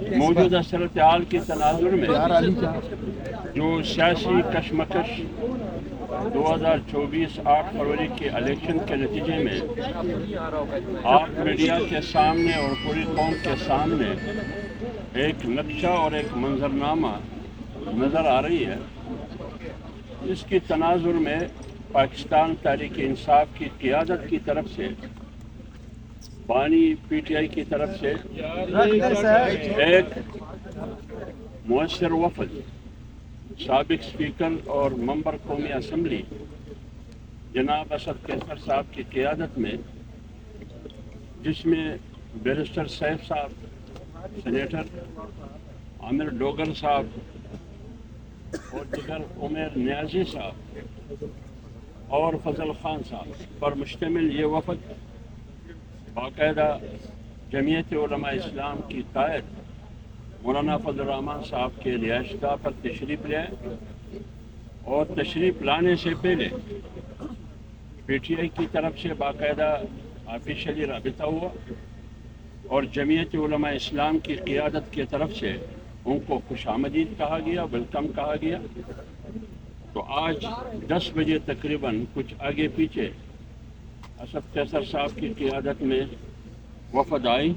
موجودہ صورتحال کی تناظر میں جو سیاسی کشمکش 2024 8 فروری کے الیکشن کے نتیجے میں آپ میڈیا کے سامنے اور پوری قوم کے سامنے ایک نقشہ اور ایک منظرنامہ نظر آ رہی ہے، اس کی تناظر میں پاکستان تحریک انصاف کی قیادت کی طرف سے، بانی پی ٹی آئی کی طرف سے ایک مؤثر وفد سابق اسپیکر اور ممبر قومی اسمبلی جناب اسد کیسر صاحب کی قیادت میں، جس میں بیرسٹر سیف صاحب، سینیٹر عامر ڈوگر صاحب اور دیگر عمر نیازی صاحب اور فضل خان صاحب پر مشتمل یہ وفد باقاعدہ جمعیت علماء اسلام کی قائد مولانا فضل الرحمان صاحب کے رہائش گاہ پر تشریف لے آئے، اور تشریف لانے سے پہلے پی ٹی آئی کی طرف سے باقاعدہ آفیشیلی رابطہ ہوا اور جمعیت علماء اسلام کی قیادت کی طرف سے ان کو خوش آمدید کہا گیا، ویلکم کہا گیا۔ تو آج 10 بجے تقریباً کچھ آگے پیچھے اسد کیسر صاحب کی قیادت میں وفد آئی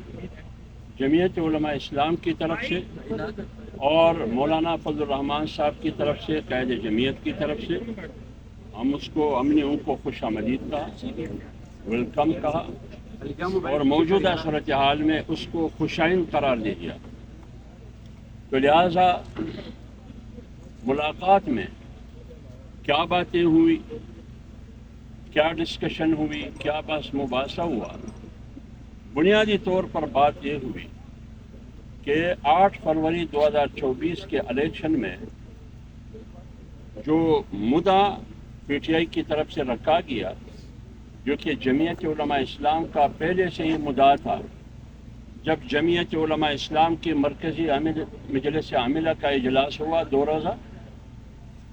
جمعیت علماء اسلام کی طرف سے اور مولانا فضل الرحمان صاحب کی طرف سے، قائد جمعیت کی طرف سے۔ ہم نے ان کو خوش آمدید کہا، ویلکم کہا، اور موجودہ صورتحال میں اس کو خوشائن قرار دے دیا۔ تو لہٰذا ملاقات میں کیا باتیں ہوئی، کیا ڈسکشن ہوئی، کیا بحث مباحثہ ہوا، بنیادی طور پر بات یہ ہوئی کہ 8 فروری 2024 کے الیکشن میں جو مدعا پی ٹی آئی کی طرف سے رکھا گیا، جو کہ جمعیت علماء اسلام کا پہلے سے ہی مدعا تھا، جب جمعیت علماء اسلام کی مرکزی مجلس عاملہ کا اجلاس ہوا 2 روزہ،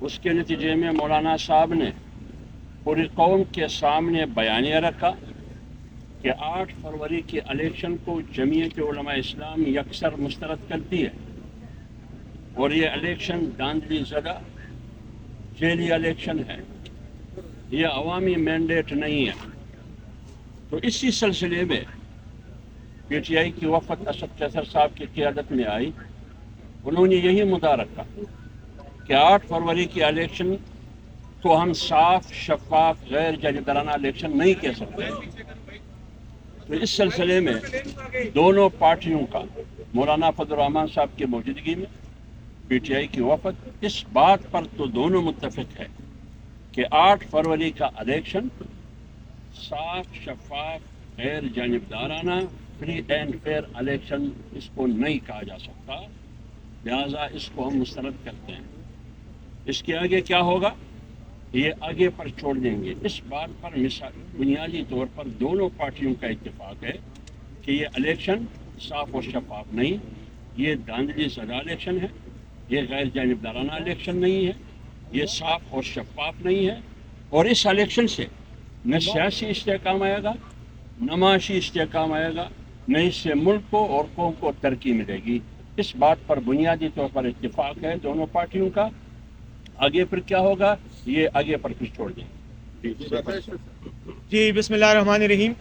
اس کے نتیجے میں مولانا صاحب نے پوری قوم کے سامنے بیانیہ رکھا کہ 8 فروری کے الیکشن کو جمعیت علماء اسلام یکسر مسترد کرتی ہے، اور یہ الیکشن دھاندلی زدہ جیلی الیکشن ہے، یہ عوامی مینڈیٹ نہیں ہے۔ تو اسی سلسلے میں پی ٹی آئی کی وفد اسد کیسر صاحب کی قیادت میں آئی، انہوں نے یہی مدعا رکھا کہ 8 فروری کی الیکشن کو ہم صاف، شفاف، غیر جانبدارانہ الیکشن نہیں کہہ سکتے۔ تو اس سلسلے میں دونوں پارٹیوں کا مولانا فضل الرحمان صاحب کی موجودگی میں پی ٹی آئی کی وفد اس بات پر تو دونوں متفق ہے کہ 8 فروری کا الیکشن صاف، شفاف، غیر جانبدارانہ، فری اینڈ فیئر الیکشن اس کو نہیں کہا جا سکتا، لہذا اس کو ہم مسترد کرتے ہیں۔ اس کے آگے کیا ہوگا یہ آگے پر چھوڑ دیں گے۔ اس بات پر بنیادی طور پر دونوں پارٹیوں کا اتفاق ہے کہ یہ الیکشن صاف و شفاف نہیں، یہ دھاندلی زدہ الیکشن ہے، یہ غیر جانبدارانہ الیکشن نہیں ہے، یہ صاف اور شفاف نہیں ہے، اور اس الیکشن سے نہ سیاسی استحکام آئے گا، نہ معاشی استحکام آئے گا، نہ اس سے ملک کو اور قوم کو ترقی ملے گی۔ اس بات پر بنیادی طور پر اتفاق ہے دونوں پارٹیوں کا۔ آگے پھر کیا ہوگا یہ آگے پر کچھ چھوڑ دیں۔ جی بسم اللہ الرحمن الرحیم۔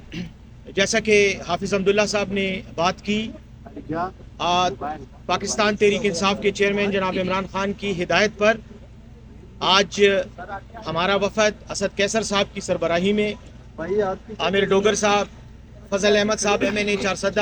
جیسا کہ حافظ عبداللہ صاحب نے بات کی، پاکستان تحریک انصاف کے چیئرمین جناب عمران خان کی ہدایت پر آج ہمارا وفد اسد کیسر صاحب کی سربراہی میں عامر ڈوگر صاحب، فضل احمد صاحب MNA 4